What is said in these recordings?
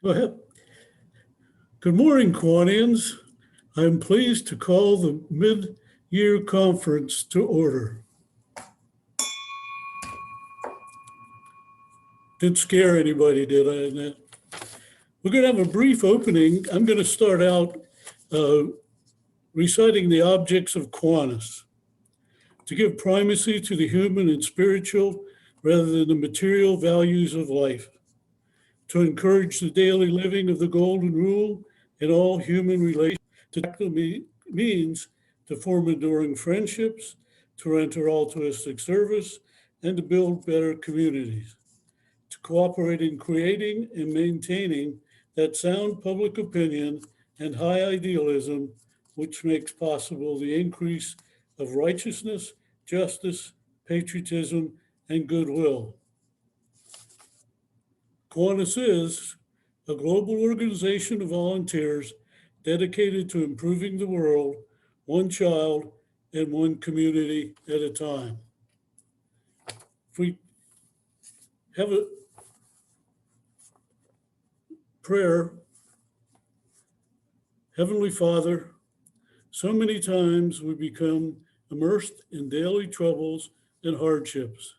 Well, good morning, Quanians. I'm pleased to call the Mid-Year Conference to order. Didn't scare anybody, did I? We're going to have a brief opening. I'm going to start out uh, reciting the objects of Quanus to give primacy to the human and spiritual rather than the material values of life, to encourage the daily living of the golden rule in all human relations, to tackle means to form enduring friendships, to render altruistic service, and to build better communities, to cooperate in creating and maintaining that sound public opinion and high idealism which makes possible the increase of righteousness, justice, patriotism, and goodwill. Kiwanis is a global organization of volunteers dedicated to improving the world, one child and one community at a time. If we have a prayer, Heavenly Father, so many times we become immersed in daily troubles and hardships.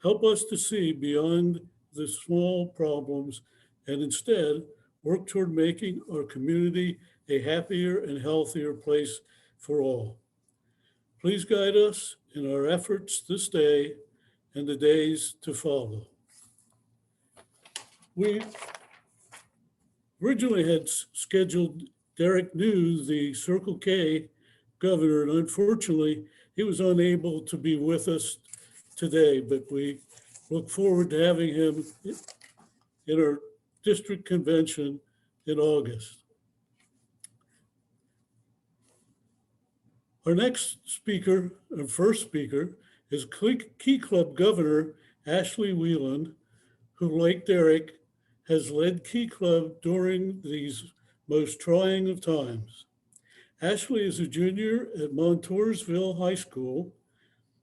Help us to see beyond the small problems and instead work toward making our community a happier and healthier place for all. Please guide us in our efforts this day and the days to follow. We originally had scheduled Derek New, the Circle K governor, and unfortunately, he was unable to be with us today, but we look forward to having him in our district convention in August. Our next speaker, our first speaker, is Key Club Governor Ashley Wheeland, who, like Derek, has led Key Club during these most trying of times. Ashley is a junior at Montoursville High School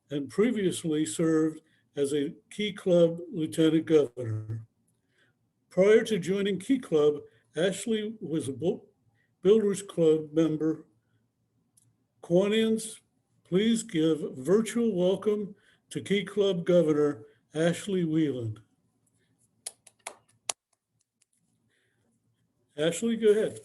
and previously served as a Key Club Lieutenant Governor. Prior to joining Key Club, Ashley was a Builders Club member. Quanians, please give a virtual welcome to Key Club Governor Ashley Wheeland. Ashley, go ahead.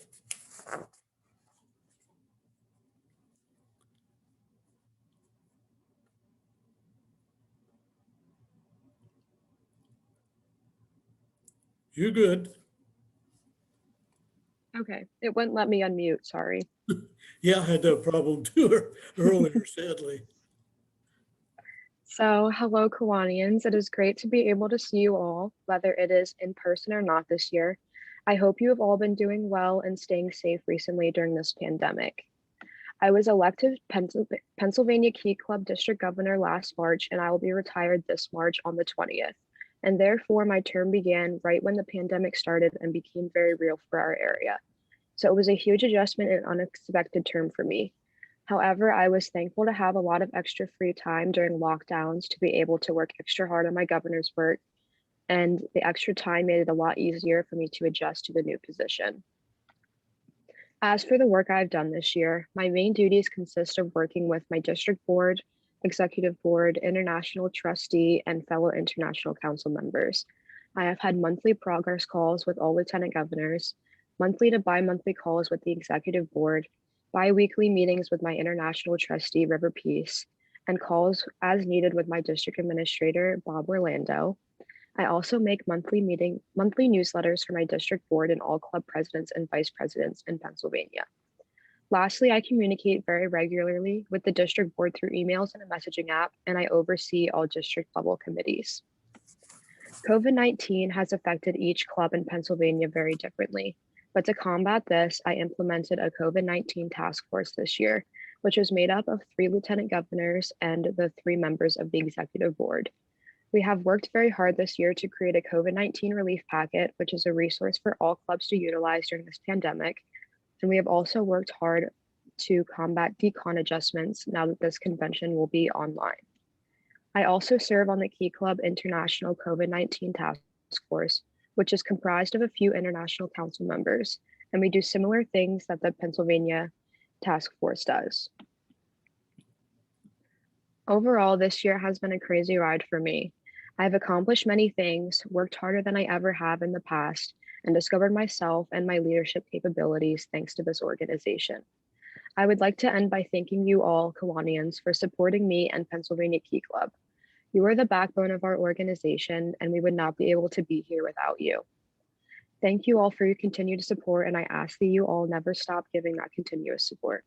You're good. Okay, it wouldn't let me unmute, sorry. Yeah, I had that problem too earlier, sadly. So, hello, Kiwanians. It is great to be able to see you all, whether it is in person or not this year. I hope you have all been doing well and staying safe recently during this pandemic. I was elected Pennsylvania Key Club District Governor last March, and I will be retired this March on the 20th. And therefore, my term began right when the pandemic started and became very real for our area. So it was a huge adjustment and unexpected term for me. However, I was thankful to have a lot of extra free time during lockdowns to be able to work extra hard on my governor's work, and the extra time made it a lot easier for me to adjust to the new position. As for the work I've done this year, my main duties consist of working with my district board, executive board, international trustee, and fellow international council members. I have had monthly progress calls with all lieutenant governors, monthly to bi-monthly calls with the executive board, bi-weekly meetings with my international trustee, River Peace, and calls as needed with my district administrator, Bob Orlando. I also make monthly newsletters for my district board and all club presidents and vice presidents in Pennsylvania. Lastly, I communicate very regularly with the district board through emails and a messaging app, and I oversee all district level committees. COVID-19 has affected each club in Pennsylvania very differently, but to combat this, I implemented a COVID-19 task force this year, which was made up of 3 lieutenant governors and the 3 members of the executive board. We have worked very hard this year to create a COVID-19 relief packet, which is a resource for all clubs to utilize during this pandemic. And we have also worked hard to combat decon adjustments now that this convention will be online. I also serve on the Key Club International COVID-19 Task Force, which is comprised of a few international council members, and we do similar things that the Pennsylvania Task Force does. Overall, this year has been a crazy ride for me. I've accomplished many things, worked harder than I ever have in the past, and discovered myself and my leadership capabilities thanks to this organization. I would like to end by thanking you all, Kiwanians, for supporting me and Pennsylvania Key Club. You are the backbone of our organization, and we would not be able to be here without you. Thank you all for your continued support, and I ask that you all never stop giving that continuous support.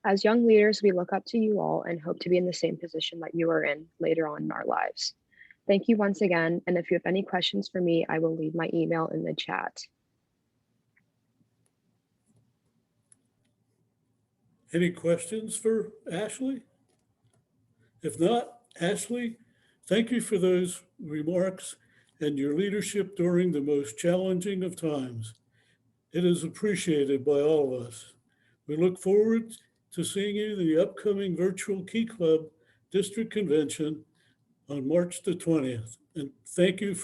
As young leaders, we look up to you all and hope to be in the same position that you are in later on in our lives. Thank you once again, and if you have any questions for me, I will leave my email in the chat. Any questions for Ashley? If not, Ashley, thank you for those remarks and your leadership during the most challenging of times. It is appreciated by all of us. We look forward to seeing you in the upcoming virtual Key Club District Convention on March the 20th. And thank you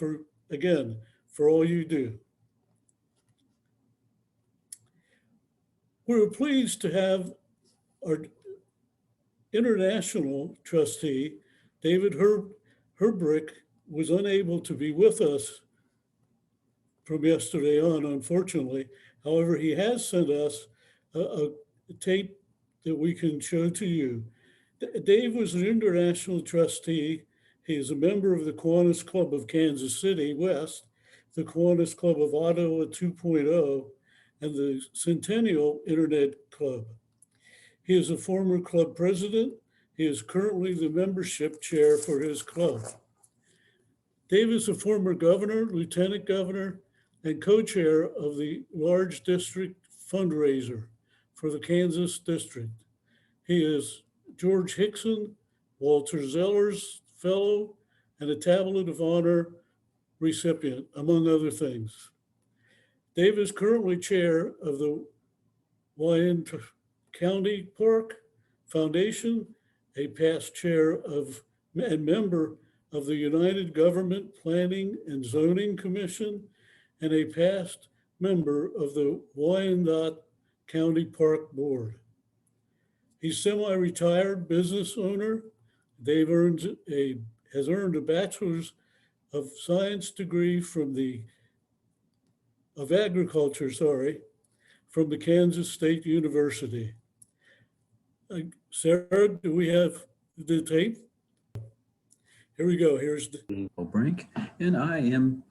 again, for all you do. We're pleased to have our international trustee, David Herbrick, was unable to be with us from yesterday on, unfortunately. However, he has sent us a tape that we can show to you. Dave was an international trustee. He is a member of the Kiwanis Club of Kansas City West, the Kiwanis Club of Ottawa 2.0, and the Centennial Internet Club. He is a former club president. He is currently the membership chair for his club. Dave is a former governor, lieutenant governor, and co-chair of the large district fundraiser for the Kansas district. He is George Hickson, Walter Zeller's fellow, and a Tablet of Honor recipient, among other things. Dave is currently chair of the Wyandotte County Park Foundation, a past chair of and member of the United Government Planning and Zoning Commission, and a past member of the Wyandotte County Park Board. He's semi-retired business owner. Dave has earned a Bachelor's of Science degree from Agriculture, from the Kansas State University. Sarah, do we have the tape? Here we go. Here's the Brink, and I am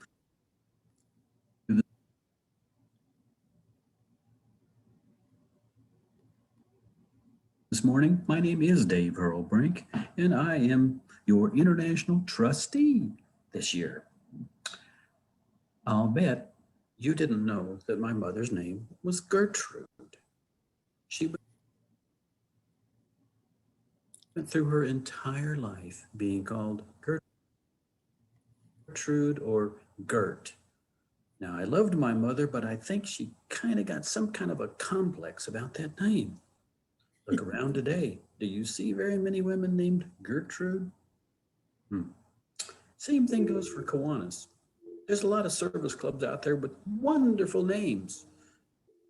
this morning. My name is Dave Hurlbrink, and I am your international trustee this year. I'll bet you didn't know that my mother's name was Gertrude. She went through her entire life being called Gertrude or Gert. Now, I loved my mother, but I think she kind of got some kind of a complex about that name. Look around today. Do you see very many women named Gertrude? Same thing goes for Kiwanis. There's a lot of service clubs out there with wonderful names.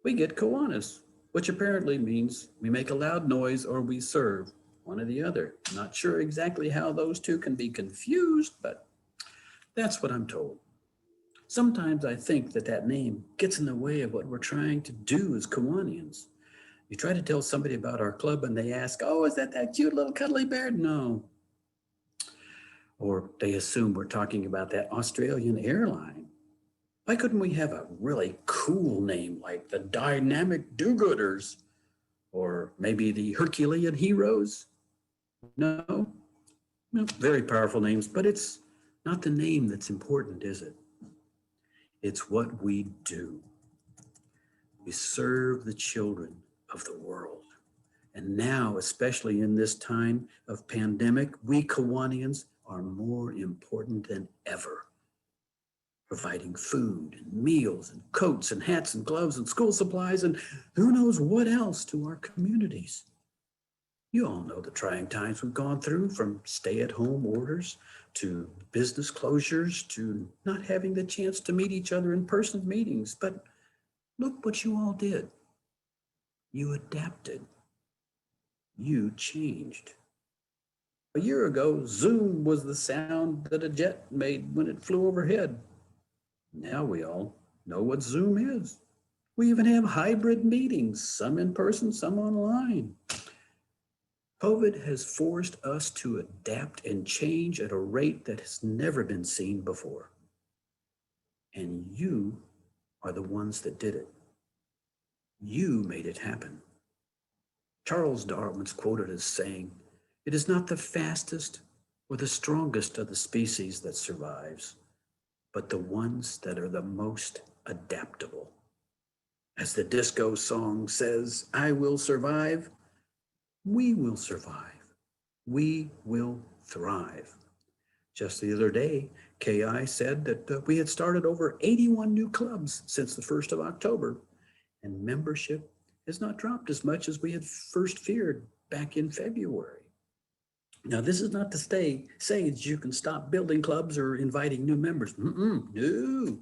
We get Kiwanis, which apparently means we make a loud noise or we serve, one or the other. Not sure exactly how those two can be confused, but that's what I'm told. Sometimes I think that name gets in the way of what we're trying to do as Kiwanians. You try to tell somebody about our club and they ask, oh, is that cute little cuddly bear? No. Or they assume we're talking about that Australian airline. Why couldn't we have a really cool name like the Dynamic Do-Gooders? Or maybe the Herculean Heroes? No? Well, very powerful names, but it's not the name that's important, is it? It's what we do. We serve the children of the world. And now, especially in this time of pandemic, we Kiwanians are more important than ever. Providing food and meals and coats and hats and gloves and school supplies and who knows what else to our communities. You all know the trying times we've gone through, from stay-at-home orders to business closures, to not having the chance to meet each other in person meetings. But look what you all did. You adapted. You changed. A year ago, Zoom was the sound that a jet made when it flew overhead. Now we all know what Zoom is. We even have hybrid meetings, some in person, some online. COVID has forced us to adapt and change at a rate that has never been seen before. And you are the ones that did it. You made it happen. Charles Darwin's quoted as saying, "It is not the fastest or the strongest of the species that survives, but the ones that are the most adaptable." As the disco song says, "I will survive." We will survive. We will thrive. Just the other day, KI said that we had started over 81 new clubs since the 1st of October, and membership has not dropped as much as we had first feared back in February. Now, this is not to say that you can stop building clubs or inviting new members. No,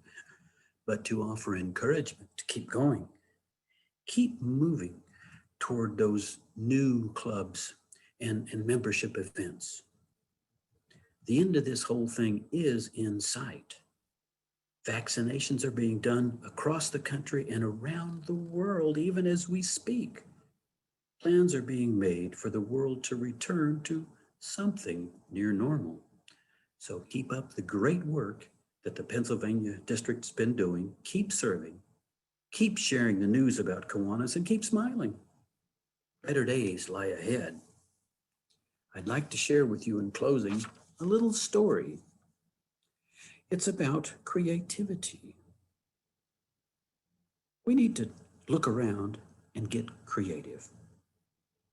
but to offer encouragement to keep going, keep moving toward those new clubs and membership events. The end of this whole thing is in sight. Vaccinations are being done across the country and around the world, even as we speak. Plans are being made for the world to return to something near normal. So keep up the great work that the Pennsylvania district's been doing. Keep serving, keep sharing the news about Kiwanis, and keep smiling. Better days lie ahead. I'd like to share with you in closing a little story. It's about creativity. We need to look around and get creative.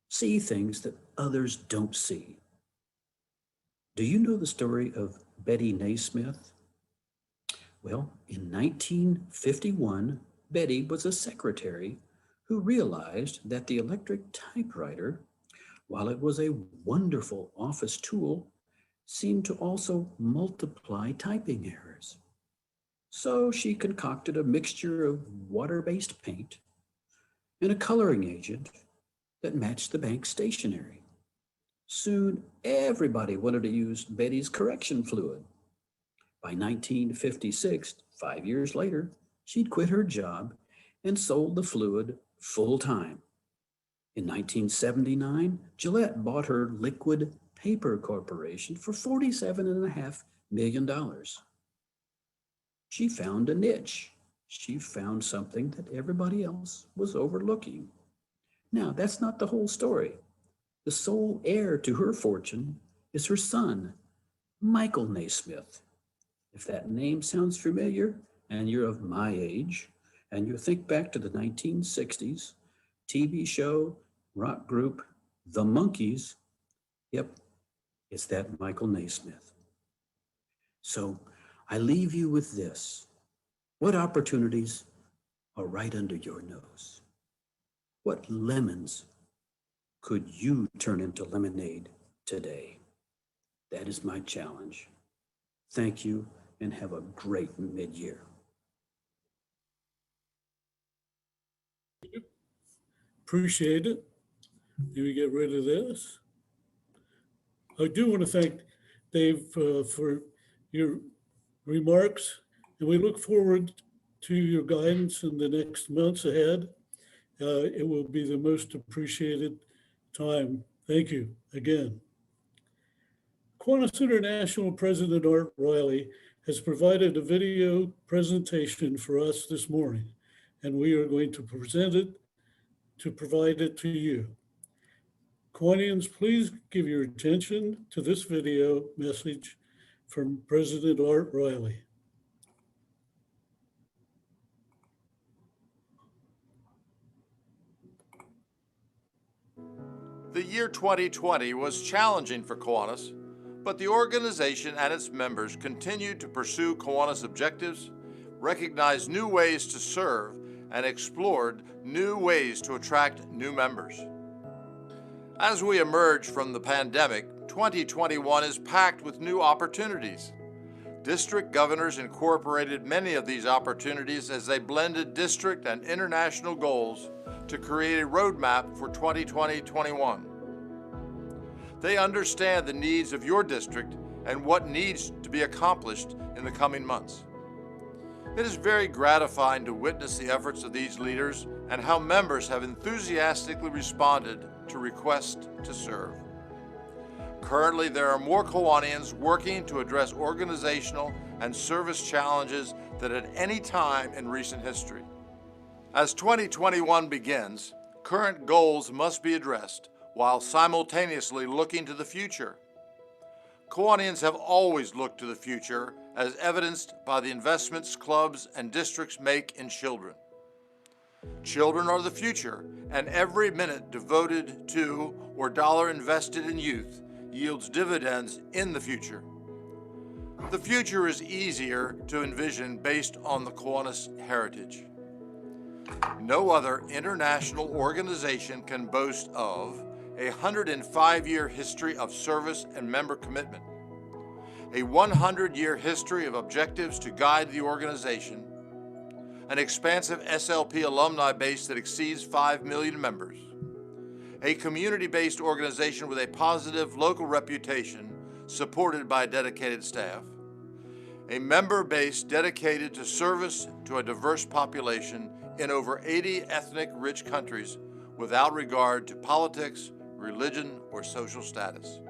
See things that others don't see. Do you know the story of Betty Naismith? Well, in 1951, Betty was a secretary who realized that the electric typewriter, while it was a wonderful office tool, seemed to also multiply typing errors. So she concocted a mixture of water-based paint and a coloring agent that matched the bank's stationery. Soon, everybody wanted to use Betty's correction fluid. By 1956, 5 years later, she'd quit her job and sold the fluid full-time. In 1979, Gillette bought her Liquid Paper Corporation for $47.5 million. She found a niche. She found something that everybody else was overlooking. Now, that's not the whole story. The sole heir to her fortune is her son, Michael Naismith. If that name sounds familiar and you're of my age, and you think back to the 1960s, TV show, rock group, The Monkees, yep, it's that Michael Naismith. So I leave you with this. What opportunities are right under your nose? What lemons could you turn into lemonade today? That is my challenge. Thank you and have a great mid-year. Appreciate it. Let me get rid of this. I do want to thank Dave for your remarks, and we look forward to your guidance in the next months ahead. It will be the most appreciated time. Thank you again. Kiwanis International President Art Riley has provided a video presentation for us this morning, and we are going to provide it to you. Kiwanians, please give your attention to this video message from President Art Riley. The year 2020 was challenging for Kiwanis, but the organization and its members continued to pursue Kiwanis objectives, recognized new ways to serve, and explored new ways to attract new members. As we emerge from the pandemic, 2021 is packed with new opportunities. District governors incorporated many of these opportunities as they blended district and international goals to create a roadmap for 2020-21. They understand the needs of your district and what needs to be accomplished in the coming months. It is very gratifying to witness the efforts of these leaders and how members have enthusiastically responded to requests to serve. Currently, there are more Kiwanians working to address organizational and service challenges than at any time in recent history. As 2021 begins, current goals must be addressed while simultaneously looking to the future. Kiwanians have always looked to the future, as evidenced by the investments clubs and districts make in children. Children are the future, and every minute devoted to or dollar invested in youth yields dividends in the future. The future is easier to envision based on the Kiwanis heritage. No other international organization can boast of a 105-year history of service and member commitment, a 100-year history of objectives to guide the organization, an expansive SLP alumni base that exceeds 5 million members, a community-based organization with a positive local reputation supported by a dedicated staff, a member base dedicated to service to a diverse population in over 80 ethnic-rich countries without regard to politics, religion, or social status.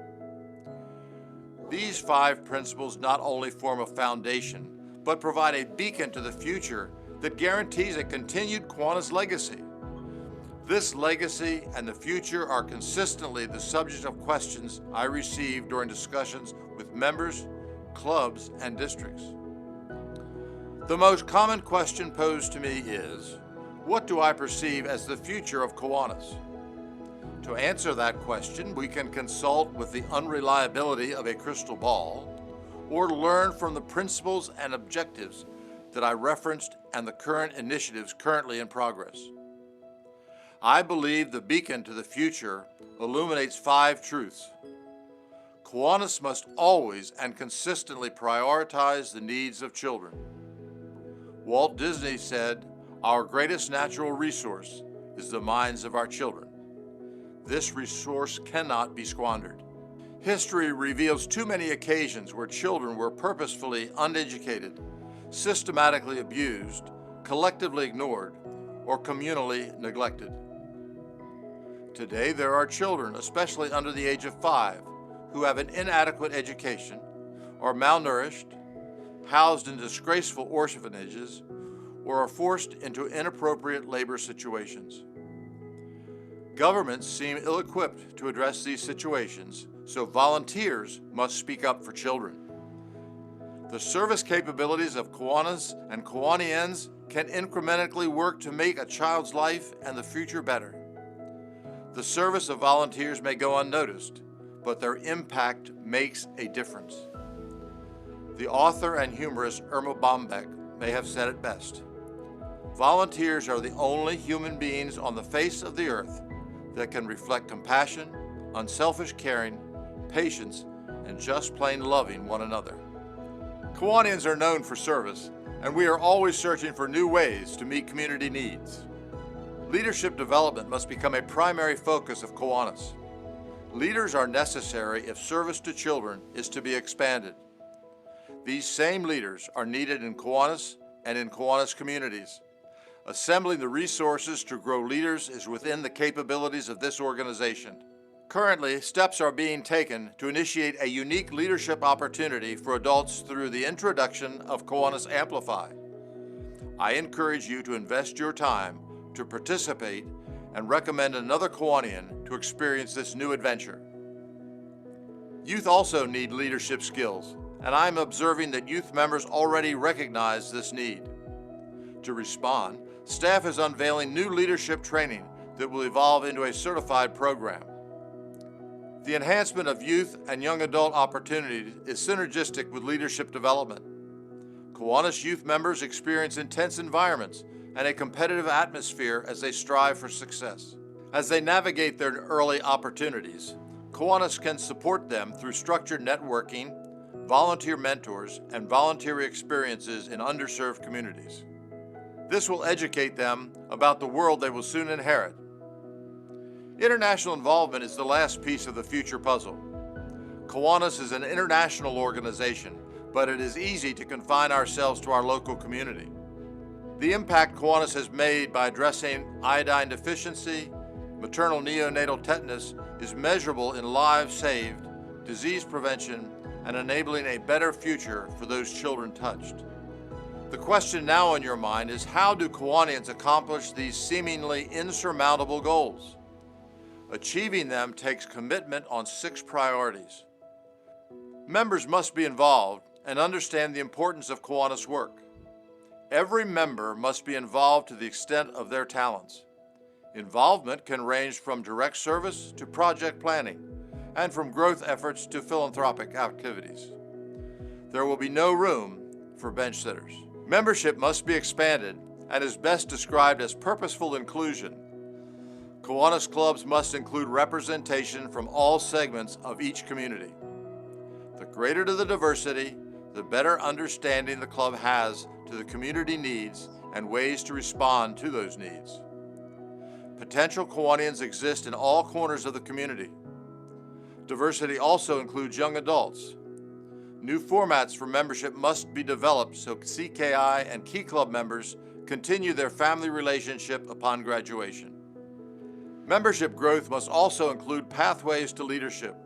These 5 principles not only form a foundation, but provide a beacon to the future that guarantees a continued Kiwanis legacy. This legacy and the future are consistently the subject of questions I receive during discussions with members, clubs, and districts. The most common question posed to me is, what do I perceive as the future of Kiwanis? To answer that question, we can consult with the unreliability of a crystal ball or learn from the principles and objectives that I referenced and the current initiatives currently in progress. I believe the beacon to the future illuminates 5 truths. Kiwanis must always and consistently prioritize the needs of children. Walt Disney said, "Our greatest natural resource is the minds of our children. This resource cannot be squandered." History reveals too many occasions where children were purposefully uneducated, systematically abused, collectively ignored, or communally neglected. Today, there are children, especially under the age of 5, who have an inadequate education, are malnourished, housed in disgraceful orphanages, or are forced into inappropriate labor situations. Governments seem ill-equipped to address these situations, so volunteers must speak up for children. The service capabilities of Kiwanis and Kiwanians can incrementally work to make a child's life and the future better. The service of volunteers may go unnoticed, but their impact makes a difference. The author and humorist Irma Bombeck may have said it best. Volunteers are the only human beings on the face of the earth that can reflect compassion, unselfish caring, patience, and just plain loving one another. Kiwanians are known for service, and we are always searching for new ways to meet community needs. Leadership development must become a primary focus of Kiwanis. Leaders are necessary if service to children is to be expanded. These same leaders are needed in Kiwanis and in Kiwanis communities. Assembling the resources to grow leaders is within the capabilities of this organization. Currently, steps are being taken to initiate a unique leadership opportunity for adults through the introduction of Kiwanis Amplify. I encourage you to invest your time to participate and recommend another Kiwanian to experience this new adventure. Youth also need leadership skills, and I'm observing that youth members already recognize this need. To respond, staff is unveiling new leadership training that will evolve into a certified program. The enhancement of youth and young adult opportunities is synergistic with leadership development. Kiwanis youth members experience intense environments and a competitive atmosphere as they strive for success. As they navigate their early opportunities, Kiwanis can support them through structured networking, volunteer mentors, and voluntary experiences in underserved communities. This will educate them about the world they will soon inherit. International involvement is the last piece of the future puzzle. Kiwanis is an international organization, but it is easy to confine ourselves to our local community. The impact Kiwanis has made by addressing iodine deficiency, maternal neonatal tetanus is measurable in lives saved, disease prevention, and enabling a better future for those children touched. The question now on your mind is, how do Kiwanians accomplish these seemingly insurmountable goals? Achieving them takes commitment on 6 priorities. Members must be involved and understand the importance of Kiwanis work. Every member must be involved to the extent of their talents. Involvement can range from direct service to project planning, and from growth efforts to philanthropic activities. There will be no room for bench sitters. Membership must be expanded and is best described as purposeful inclusion. Kiwanis clubs must include representation from all segments of each community. The greater the diversity, the better understanding the club has to the community needs and ways to respond to those needs. Potential Kiwanians exist in all corners of the community. Diversity also includes young adults. New formats for membership must be developed so CKI and Key Club members continue their family relationship upon graduation. Membership growth must also include pathways to leadership.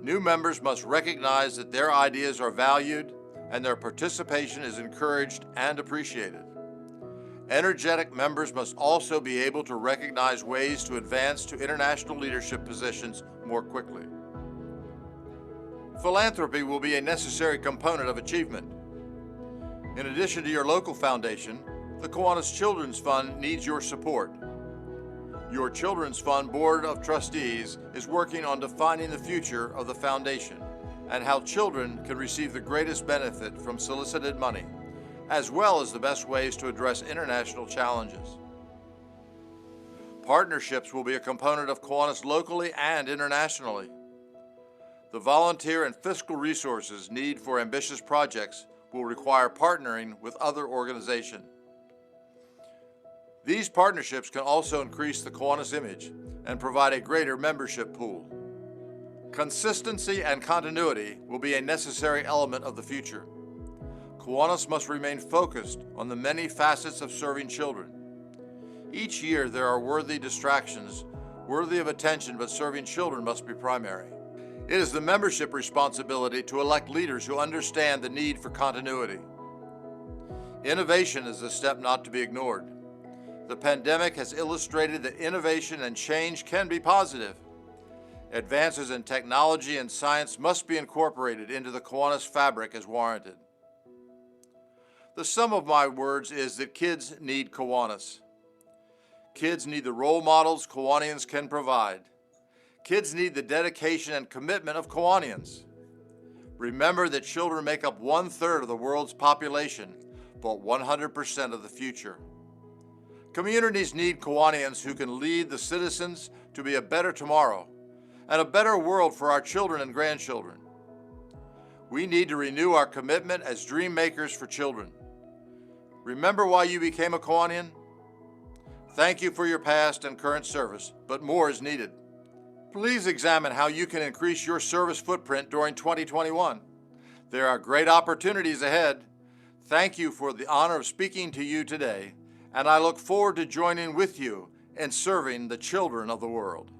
New members must recognize that their ideas are valued and their participation is encouraged and appreciated. Energetic members must also be able to recognize ways to advance to international leadership positions more quickly. Philanthropy will be a necessary component of achievement. In addition to your local foundation, the Kiwanis Children's Fund needs your support. Your Children's Fund Board of Trustees is working on defining the future of the foundation and how children can receive the greatest benefit from solicited money, as well as the best ways to address international challenges. Partnerships will be a component of Kiwanis locally and internationally. The volunteer and fiscal resources needed for ambitious projects will require partnering with other organizations. These partnerships can also increase the Kiwanis image and provide a greater membership pool. Consistency and continuity will be a necessary element of the future. Kiwanis must remain focused on the many facets of serving children. Each year there are worthy distractions, worthy of attention, but serving children must be primary. It is the membership responsibility to elect leaders who understand the need for continuity. Innovation is a step not to be ignored. The pandemic has illustrated that innovation and change can be positive. Advances in technology and science must be incorporated into the Kiwanis fabric as warranted. The sum of my words is that kids need Kiwanis. Kids need the role models Kiwanians can provide. Kids need the dedication and commitment of Kiwanians. Remember that children make up 1/3 of the world's population, but 100% of the future. Communities need Kiwanians who can lead the citizens to be a better tomorrow and a better world for our children and grandchildren. We need to renew our commitment as dream makers for children. Remember why you became a Kiwanian? Thank you for your past and current service, but more is needed. Please examine how you can increase your service footprint during 2021. There are great opportunities ahead. Thank you for the honor of speaking to you today, and I look forward to joining with you in serving the children of the world.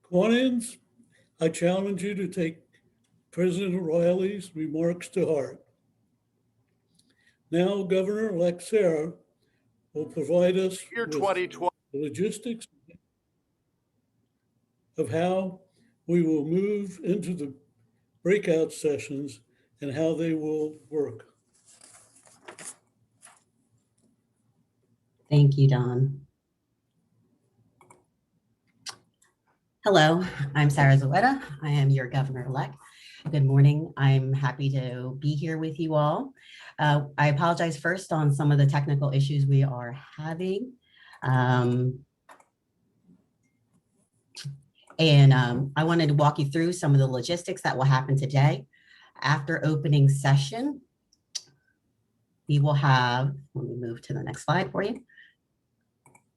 Kiwanians, I challenge you to take President O'Reilly's remarks to heart. Now, Governor-elect Sarah will provide us Year with 2020. the logistics of how we will move into the breakout sessions and how they will work. Thank you, Don. Hello, I'm Sarah Zaweda. I am your governor-elect. Good morning. I'm happy to be here with you all. I apologize first on some of the technical issues we are having. I wanted to walk you through some of the logistics that will happen today. After opening session, we will have, let me move to the next slide for you.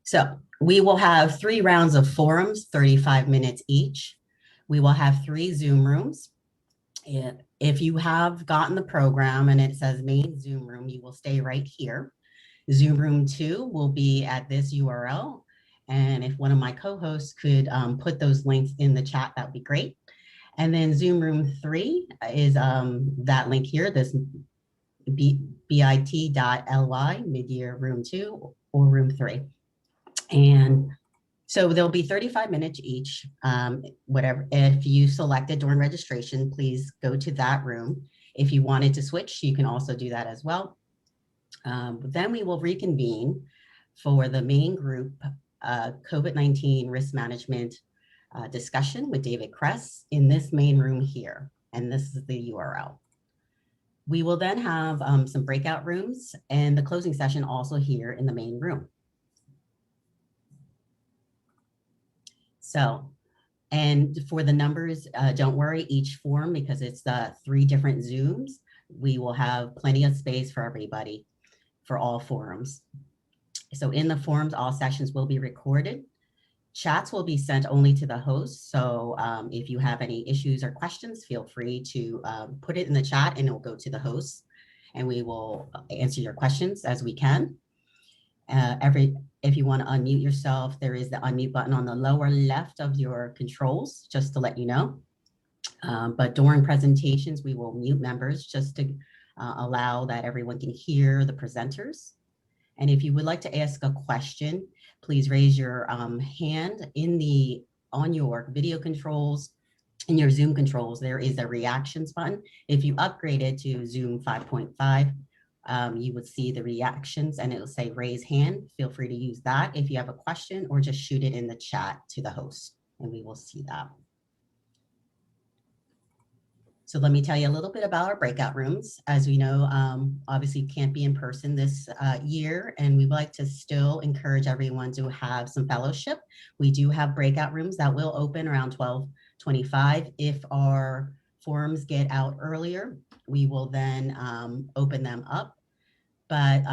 So we will have 3 rounds of forums, 35 minutes each. We will have 3 Zoom rooms. If you have gotten the program and it says main Zoom room, you will stay right here. Zoom room 2 will be at this URL. And if one of my co-hosts could put those links in the chat, that would be great. And then Zoom room 3 is that link here, this bit.ly, Midyear room 2 or room 3. And so there'll be 35 minutes each, whatever. If you selected during registration, please go to that room. If you wanted to switch, you can also do that as well. Then we will reconvene for the main group COVID-19 risk management discussion with David Kress in this main room here. And this is the URL. We will then have some breakout rooms and the closing session also here in the main room. So, and for the numbers, don't worry, each forum, because it's 3 different Zooms, we will have plenty of space for everybody for all forums. So in the forums, all sessions will be recorded. Chats will be sent only to the host. So if you have any issues or questions, feel free to put it in the chat and it will go to the host and we will answer your questions as we can. If you want to unmute yourself, there is the unmute button on the lower left of your controls, just to let you know. But during presentations, we will mute members just to allow that everyone can hear the presenters. And if you would like to ask a question, please raise your hand on your video controls. In your Zoom controls, there is a reactions button. If you upgraded to Zoom 5.5, you would see the reactions and it will say raise hand. Feel free to use that if you have a question or just shoot it in the chat to the host and we will see that. So let me tell you a little bit about our breakout rooms. As we know, obviously can't be in person this year, and we would like to still encourage everyone to have some fellowship. We do have breakout rooms that will open around 12:25. If our forums get out earlier, we will then open them up. But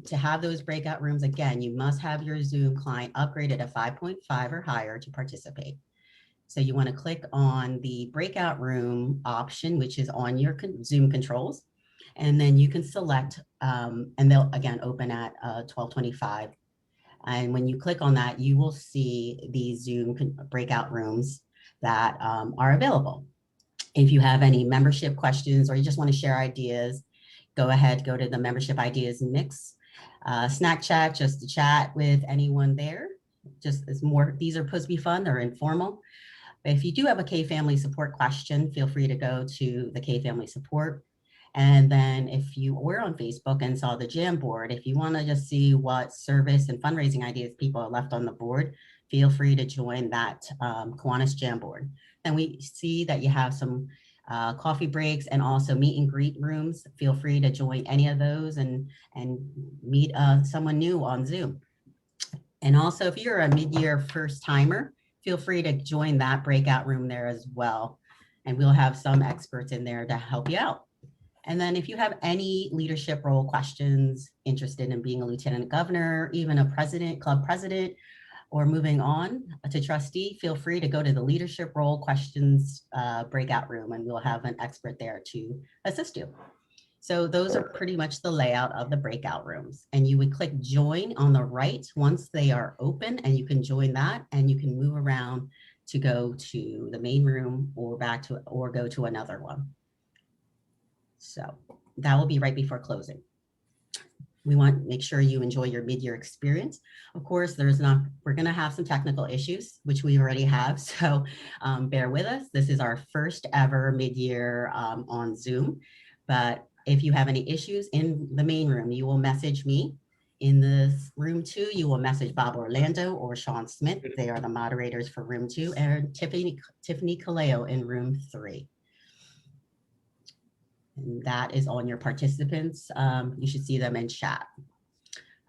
to have those breakout rooms, again, you must have your Zoom client upgraded to 5.5 or higher to participate. So you want to click on the breakout room option, which is on your Zoom controls, and then you can select, and they'll again open at 12:25. And when you click on that, you will see the Zoom breakout rooms that are available. If you have any membership questions or you just want to share ideas, go ahead, go to the membership ideas mix, snack chat, just to chat with anyone there. Just as more, these are supposed to be fun, they're informal. But if you do have a K-Family support question, feel free to go to the K-Family support. And then if you were on Facebook and saw the Jam board, if you want to just see what service and fundraising ideas people have left on the board, feel free to join that Kiwanis Jam board. And we see that you have some coffee breaks and also meet and greet rooms. Feel free to join any of those and meet someone new on Zoom. And also if you're a mid-year first timer, feel free to join that breakout room there as well. And we'll have some experts in there to help you out. And then if you have any leadership role questions, interested in being a lieutenant governor, even a president, club president, or moving on to trustee, feel free to go to the leadership role questions breakout room and we'll have an expert there to assist you. So those are pretty much the layout of the breakout rooms. And you would click join on the right once they are open and you can join that and you can move around to go to the main room or back to, or go to another one. So that will be right before closing. We want to make sure you enjoy your mid-year experience. Of course, we're going to have some technical issues, which we already have. So bear with us. This is our first ever mid-year on Zoom, but if you have any issues in the main room, you will message me. In this room 2, you will message Bob Orlando or Sean Smith. They are the moderators for room 2, and Tiffany Kaleo in room 3. And that is on your participants. You should see them in chat.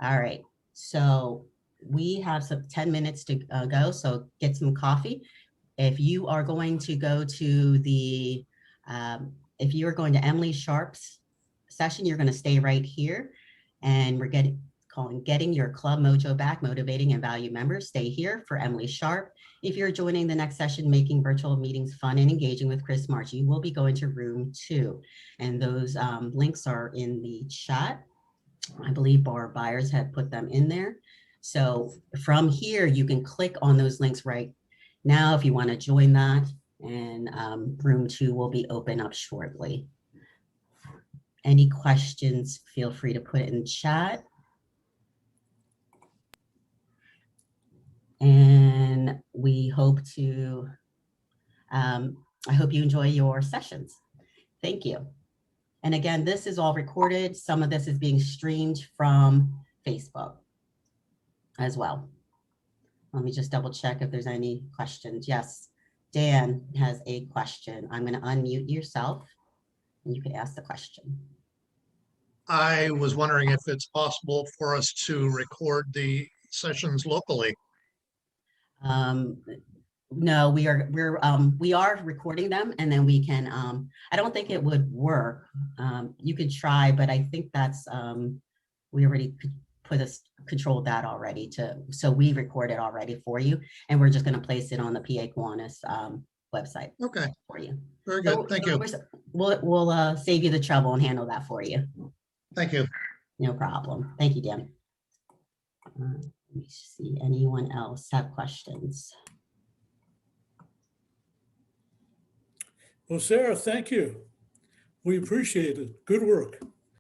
All right, so we have some 10 minutes to go, so get some coffee. If you are going to go to the, if you are going to Emily Sharp's session, you're going to stay right here. And we're getting your Club Mojo back, motivating and value members. Stay here for Emily Sharp. If you're joining the next session, making virtual meetings fun and engaging with Chris March, you will be going to room 2. And those links are in the chat. I believe Barb Byers had put them in there. So from here, you can click on those links right now if you want to join that. And room 2 will be open up shortly. Any questions, feel free to put it in chat. And we hope to, I hope you enjoy your sessions. Thank you. And again, this is all recorded. Some of this is being streamed from Facebook as well. Let me just double check if there's any questions. Yes, Dan has a question. I'm going to unmute yourself and you can ask the question. I was wondering if it's possible for us to record the sessions locally. No, we are recording them, and then we can, I don't think it would work. You could try, but I think that's, we already controlled that already so we record it already for you, and we're just going to place it on the PA Kiwanis website. Okay. For you. Very good. So, Thank you. We'll save you the trouble and handle that for you. Thank you. No problem. Thank you, Dan. Let me see, anyone else have questions? Well, Sarah, thank you. We appreciate it. Good work.